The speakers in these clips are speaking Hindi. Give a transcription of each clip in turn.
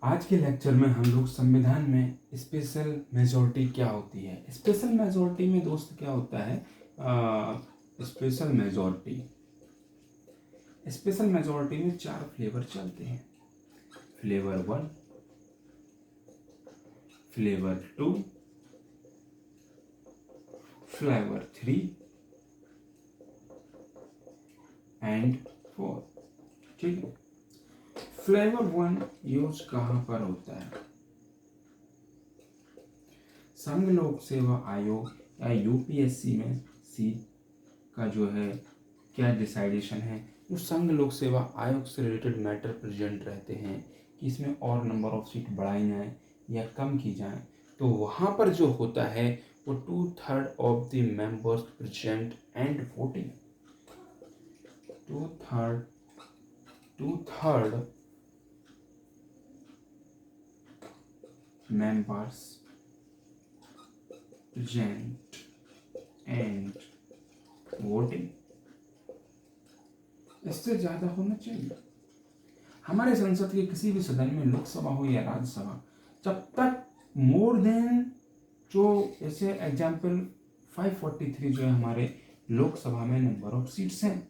आज के लेक्चर में हम लोग संविधान में स्पेशल मेजॉरिटी क्या होती है। स्पेशल मेजॉरिटी में दोस्त क्या होता है? स्पेशल मेजॉरिटी में 4 फ्लेवर चलते हैं। Flavour 1, flavour 2, flavour 3 and 4। ठीक है। फ्लेवर 1 यूज कहाँ पर होता है? संघ लोक सेवा आयोग या यूपीएससी में सीट का जो है क्या डिसाइडेशन है, जो संघ लोक सेवा आयोग से रिलेटेड मैटर प्रेजेंट रहते हैं कि इसमें और नंबर ऑफ सीट बढ़ाई जाए या कम की जाए, तो वहाँ पर जो होता है वो 2/3 of the members present and voting. 2/3 members present and voting। इससे ज्यादा होना चाहिए। हमारे संसद के किसी भी सदन में, लोकसभा हो या राज्यसभा, जब तक मोर देन, जो जैसे एग्जाम्पल 543 जो है हमारे लोकसभा में नंबर ऑफ सीट्स हैं,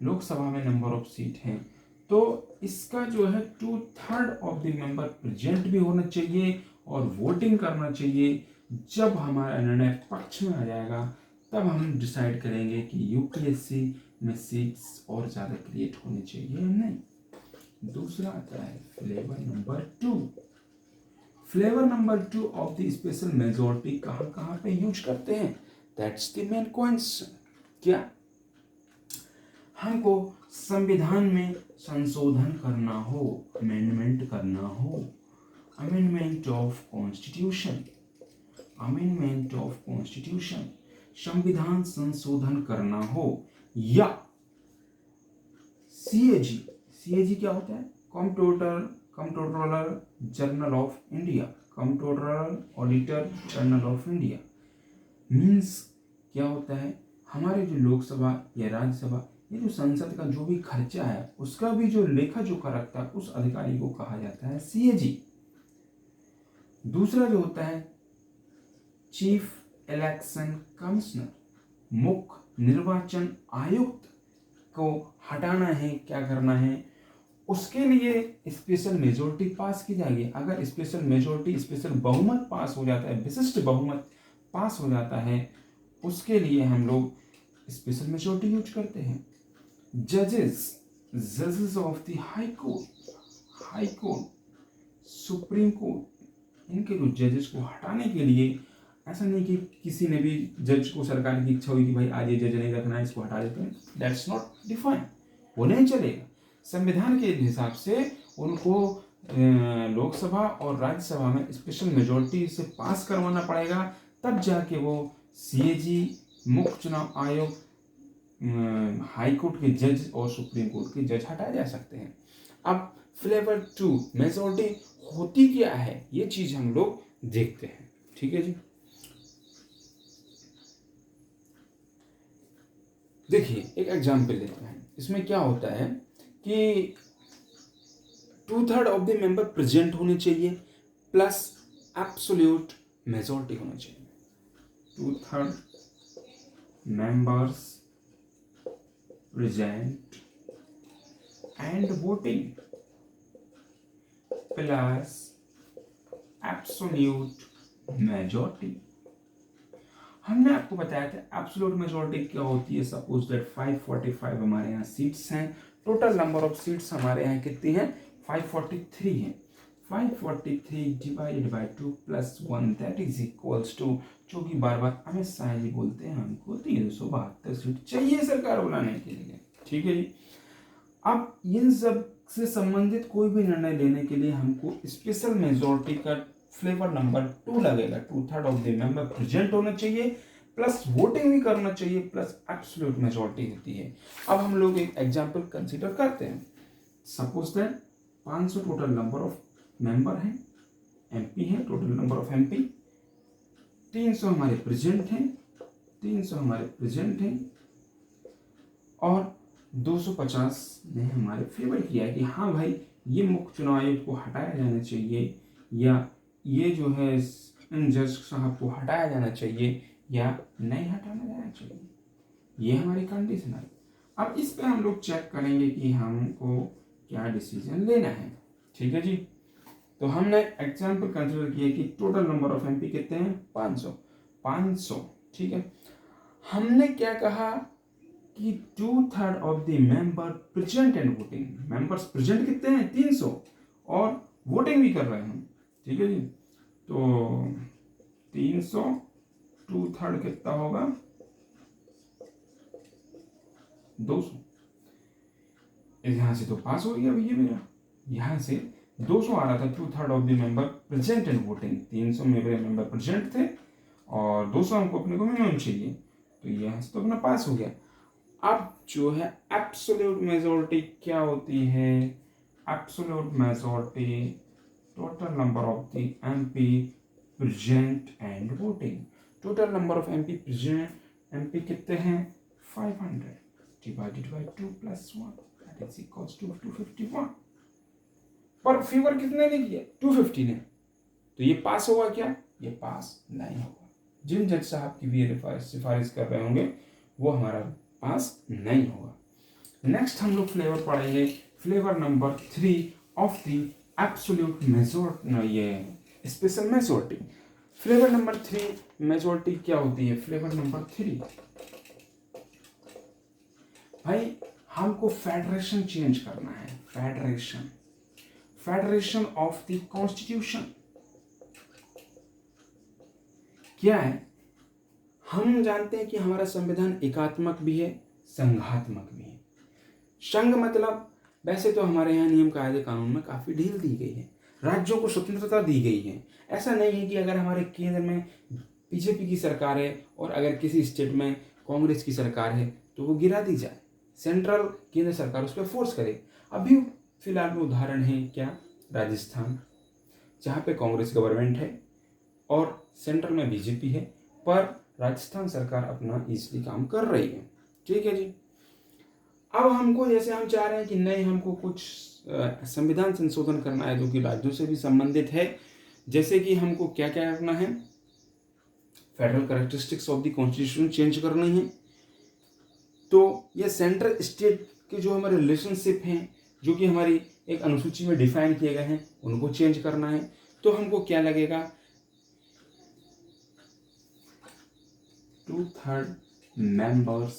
लोकसभा में नंबर ऑफ सीट हैं, तो इसका जो है 2/3 ऑफ द मेंबर प्रेजेंट भी होना चाहिए और वोटिंग करना चाहिए। जब हमारा निर्णय पक्ष में आ जाएगा तब हम डिसाइड करेंगे कि यूपीएससी में सीट्स और ज़्यादा क्रिएट होनी चाहिए या नहीं। दूसरा आता है flavour number 2। Flavour number 2 of the special majority कहाँ कहाँ पे यूज करते हैं? That's the main question. क्या हमको संविधान में संशोधन करना हो, अमेंडमेंट करना हो, अमेंडमेंट ऑफ कॉन्स्टिट्यूशन, संविधान संशोधन करना हो, या सीएजी क्या होता है? Controller general of India, controller auditor general of India means क्या होता है? हमारे जो लोकसभा या राज्यसभा, ये जो संसद का जो भी खर्चा है उसका भी जो लेखा जोखा रखता है उस अधिकारी को कहा जाता है सीएजी। दूसरा जो होता है चीफ इलेक्शन कमिश्नर, मुख्य निर्वाचन आयुक्त को हटाना है, क्या करना है, उसके लिए स्पेशल मेजॉरिटी पास की जाएगी। अगर स्पेशल बहुमत पास हो जाता है, विशिष्ट बहुमत पास हो जाता है, उसके लिए हम लोग स्पेशल मेजॉरिटी यूज करते हैं। जजेस of the high court, supreme court, इनके जो जजेस को हटाने के लिए, ऐसा नहीं कि किसी ने भी जज को, सरकार की इच्छा हुई कि भाई आज ये जज नहीं रखना है, इसको हटा देते हैं, दैट्स नॉट डिफाइन, वो नहीं चलेगा। संविधान के हिसाब से उनको लोकसभा और राज्यसभा में स्पेशल मेजॉरिटी से पास करवाना पड़ेगा, तब जाके वो सीएजी, मुख्य चुनाव आयोग, हाई कोर्ट के जज और सुप्रीम कोर्ट के जज हटाए जा सकते हैं। अब फ्लेवर 2 मेजॉरिटी होती क्या है, ये चीज हम लोग देखते हैं। ठीक है जी, देखिए एक एग्जाम्पल लेते हैं। इसमें क्या होता है कि 2/3 ऑफ द मेंबर प्रेजेंट होने चाहिए प्लस एब्सोल्यूट मेजॉरिटी होना चाहिए। 2/3 members present and voting plus absolute majority। हमने आपको बताया था एब्सोल्यूट मेजॉरिटी क्या होती है। सपोज दैट 545 हमारे यहाँ सीट्स हैं, टोटल नंबर ऑफ सीट्स हमारे यहाँ कितनी हैं? 543 हैं। 543 divided by 2 plus 1 that is equals to, जो कि बार बार अमित शाह जी बोलते हैं, हमको 372 सीट चाहिए सरकार बुलाने के लिए। ठीक है जी। अब इन सब से संबंधित कोई भी निर्णय लेने के लिए हमको स्पेशल मेजॉरिटी का फ्लेवर नंबर 2 लगेगा। 2/3 ऑफ द मेंबर प्रेजेंट होना चाहिए प्लस वोटिंग भी करना चाहिए प्लस एब्सोल्यूट मेजॉरिटी होती है। अब हम लोग एक एग्जांपल कंसीडर करते हैं। Suppose that 500 total number of member हैं, एमपी हैं, टोटल नंबर ऑफ एमपी 300 हमारे प्रेजेंट हैं, और 250 ने हमारे फेवर किया कि हाँ भाई ये मुख्य चुनाव आयुक्त को हटाया जाना चाहिए, या ये जो है इन जज साहब को हटाया जाना चाहिए या नहीं हटाना जाना चाहिए, ये हमारी कंडीशन है। अब इस पे हम लोग चेक करेंगे कि हमको क्या डिसीजन लेना है। ठीक है जी। तो हमने एग्जाम्पल कंसिडर किया कि टोटल नंबर ऑफ एमपी कितने हैं, 500। ठीक है। हमने क्या कहा कि 2/3 of the member present and voting. Members present कितने हैं, 300, और वोटिंग भी कर रहे हैं हम। ठीक है जी। तो 300 2/3 कितना होगा, 200। यहाँ से तो पास हो गया भैया मेरा, यहाँ से 200 आ रहा था। 2/3 of the member present and voting, 300 मेरे मेंबर प्रेजेंट थे और 200 हमको अपने को मिनिमम चाहिए, तो यहाँ से तो अपना पास हो गया। अब जो है एब्सोल्यूट मेजॉरिटी क्या होती है, absolute majority total number of the MP present and voting. Total number of MP present, MP कितने हैं, 500 divided by 2 + 1 that is equals to 251। पर फेवर कितने ने किया, 250 ने, तो ये पास होगा क्या, ये पास नहीं होगा। जिन जज साहब की भी सिफारिश कर रहे होंगे वो हमारा पास नहीं होगा। नेक्स्ट हम लोग फ्लेवर पढ़ेंगे, flavour number 3 of the absolute majority, ये special majority. Flavour number 3 majority क्या होती है, फ्लेवर नंबर 3 भाई हमको फेडरेशन चेंज करना है, फेडरेशन ऑफ द कॉन्स्टिट्यूशन। क्या है, हम जानते हैं कि हमारा संविधान एकात्मक भी है, संघात्मक भी है। संघ मतलब वैसे तो हमारे यहाँ नियम कायदे कानून में काफी ढील दी गई है, राज्यों को स्वतंत्रता दी गई है। ऐसा नहीं है कि अगर हमारे केंद्र में बीजेपी की सरकार है और अगर किसी स्टेट में कांग्रेस की सरकार है तो वो गिरा दी जाए, सेंट्रल केंद्र सरकार उस पर फोर्स करे। अभी फिलहाल में उदाहरण है क्या, राजस्थान, जहाँ पे कांग्रेस गवर्नमेंट है और सेंट्रल में बीजेपी है, पर राजस्थान सरकार अपना इजली काम कर रही है। ठीक है जी। अब हमको जैसे हम चाह रहे हैं कि नहीं, हमको कुछ संविधान संशोधन करना है जो कि राज्यों से भी संबंधित है। जैसे कि हमको क्या क्या करना है, federal characteristics of the constitution change करनी है। तो ये सेंट्रल स्टेट के जो हमारे रिलेशनशिप हैं, जो कि हमारी एक अनुसूची में डिफाइन किए गए हैं, उनको चेंज करना है। तो हमको क्या लगेगा, 2/3 members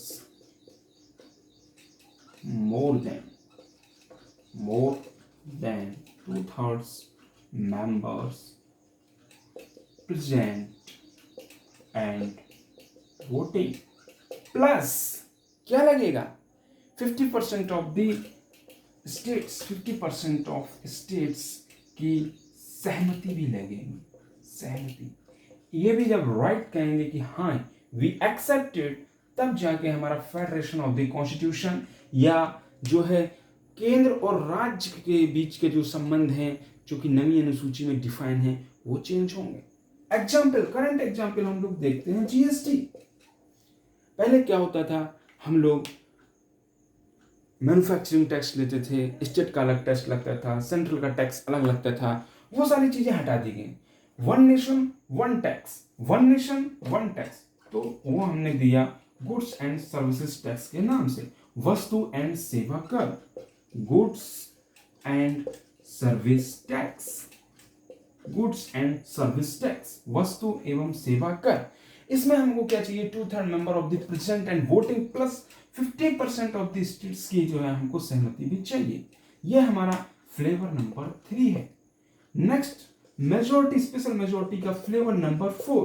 more than 2/3 members present and voting plus क्या लगेगा, 50% of the states, 50% of states की सहमति भी लगेगी। सहमति, ये भी जब राइट कहेंगे कि हाँ वी एक्सेप्टेड, तब जाके हमारा फेडरेशन ऑफ द कॉन्स्टिट्यूशन या जो है केंद्र और राज्य के बीच के जो संबंध हैं जो कि नवी अनुसूची में डिफाइन है वो चेंज होंगे। एग्जाम्पल, करंट एग्जाम्पल हम लोग देखते हैं, जीएसटी। पहले क्या होता था, हम लोग मैन्युफैक्चरिंग टैक्स लेते थे, स्टेट का अलग टैक्स लगता था, सेंट्रल का टैक्स अलग लगता था, वो सारी चीजें हटा दी गई। One nation one tax, one nation one tax, तो वो हमने दिया गुड्स एंड सर्विसेज टैक्स के नाम से, वस्तु एंड सेवा कर, goods and service tax, goods and service tax, वस्तु एवं सेवा कर। इसमें हमको क्या चाहिए, 2/3 member of the present and voting plus 50% of the states की जो है हमको सहमति भी चाहिए। यह हमारा फ्लेवर नंबर 3 है। नेक्स्ट, मेजॉरिटी, स्पेशल मेजॉरिटी का फ्लेवर नंबर 4।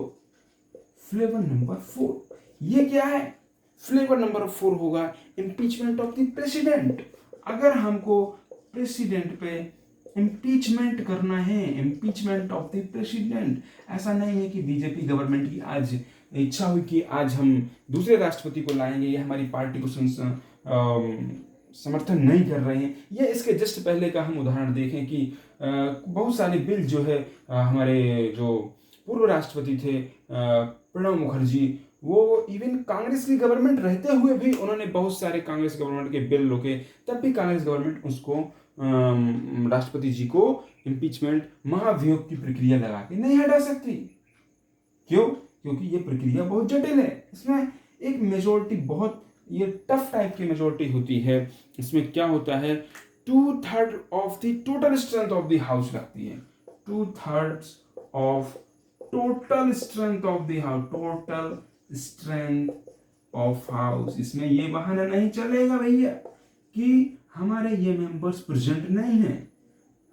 फ्लेवर नंबर 4 ये क्या है, फ्लेवर नंबर 4 होगा इम्पीचमेंट ऑफ द प्रेसिडेंट। अगर हमको प्रेसिडेंट पे इम्पीचमेंट करना है, इम्पीचमेंट ऑफ द प्रेसिडेंट, ऐसा नहीं है कि बीजेपी गवर्नमेंट की आज इच्छा हुई कि आज हम दूसरे राष्ट्रपति को लाएंगे या हमारी पार्टी को समर्थन नहीं कर रहे हैं। ये इसके जस्ट पहले का हम उदाहरण देखें कि बहुत सारे बिल जो है हमारे जो पूर्व राष्ट्रपति थे प्रणब मुखर्जी, वो इवन कांग्रेस की गवर्नमेंट रहते हुए भी उन्होंने बहुत सारे कांग्रेस गवर्नमेंट के बिल रोके, तब भी कांग्रेस गवर्नमेंट उसको राष्ट्रपति जी को इम्पीचमेंट महाभियोग की प्रक्रिया लगा के नहीं हटा सकती। क्यों? क्योंकि ये प्रक्रिया बहुत जटिल है। इसमें एक मेजोरिटी, बहुत ये टफ टाइप की मेजोरिटी होती है। इसमें क्या होता है, 2/3 of the total strength of the house लगती है। 2/3 of total strength of the house, total strength of house. इसमें ये बहाना नहीं चलेगा भैया कि हमारे ये मेंबर्स प्रेजेंट नहीं है,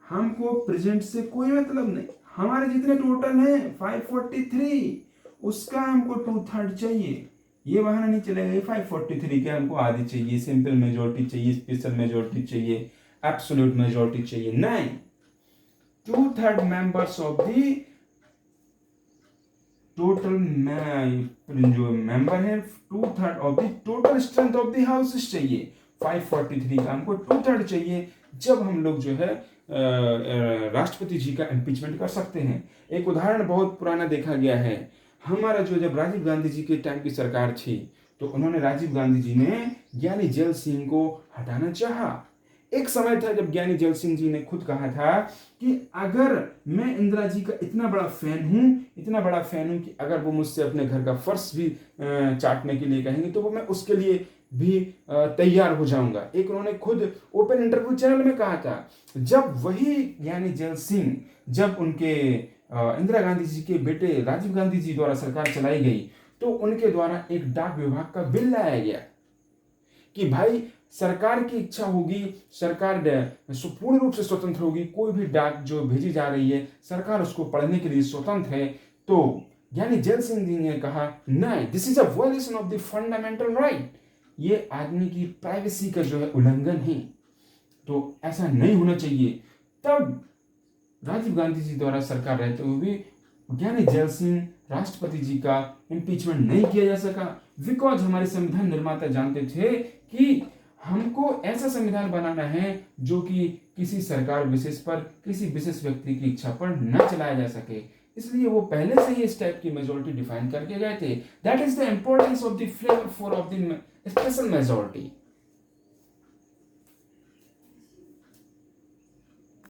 हमको प्रेजेंट से कोई मतलब नहीं, हमारे जितने टोटल हैं 543, उसका हमको 2/3 चाहिए। ये बहाना नहीं चलेगा 543 के हमको आधी चाहिए, सिंपल मेजोरिटी चाहिए, स्पेशल मेजोरिटी चाहिए, एब्सोल्यूट मेजोरिटी चाहिए। नहीं, 2/3 मेंबर्स ऑफ द टोटल जो मेंबर है, 2/3 of the total strength of the houses चाहिए। 543 का हमको 2/3 चाहिए, जब हम लोग जो है राष्ट्रपति जी का इम्पीचमेंट कर सकते हैं। एक उदाहरण बहुत पुराना देखा गया है, हमारा जो जब राजीव गांधी जी के टाइम की सरकार थी, तो उन्होंने, राजीव गांधी जी ने ज्ञानी जैल सिंह को हटाना चाहा। एक समय था जब ज्ञानी जैल सिंह जी ने खुद कहा था कि अगर मैं इंदिरा जी का इतना बड़ा फैन हूं कि अगर वो मुझसे अपने घर का फर्श भी चाटने के लिए कहेंगे तो वो मैं उसके लिए भी तैयार हो जाऊंगा। एक उन्होंने खुद ओपन इंटरव्यू चैनल में कहा था। जब वही ज्ञानी जैल सिंह, जब उनके इंदिरा गांधी जी के बेटे राजीव गांधी जी द्वारा सरकार चलाई गई, तो उनके द्वारा एक डाक विभाग का बिल लाया गया कि भाई सरकार की इच्छा होगी, सरकार पूर्ण रूप से स्वतंत्र होगी, कोई भी डाक जो भेजी जा रही है सरकार उसको पढ़ने के लिए स्वतंत्र है। तो ज्ञानी जैल सिंह जी ने कहा नहीं, this is a violation of the fundamental right, ये आदमी की प्राइवेसी का जो है उल्लंघन है, तो ऐसा नहीं होना चाहिए। तब राजीव गांधी जी द्वारा सरकार रहते हुए भी ज्ञानी जैल सिंह राष्ट्रपति जी का इम्पीचमेंट नहीं किया जा सका, बिकॉज हमारे संविधान निर्माता जानते थे कि हमको ऐसा संविधान बनाना है जो कि किसी सरकार विशेष पर, किसी विशेष व्यक्ति की इच्छा पर न चलाया जा सके। इसलिए वो पहले से ही इस टाइप की मेजोरिटी डिफाइन करके गए थे। That is the importance of the flavour four of the special majority.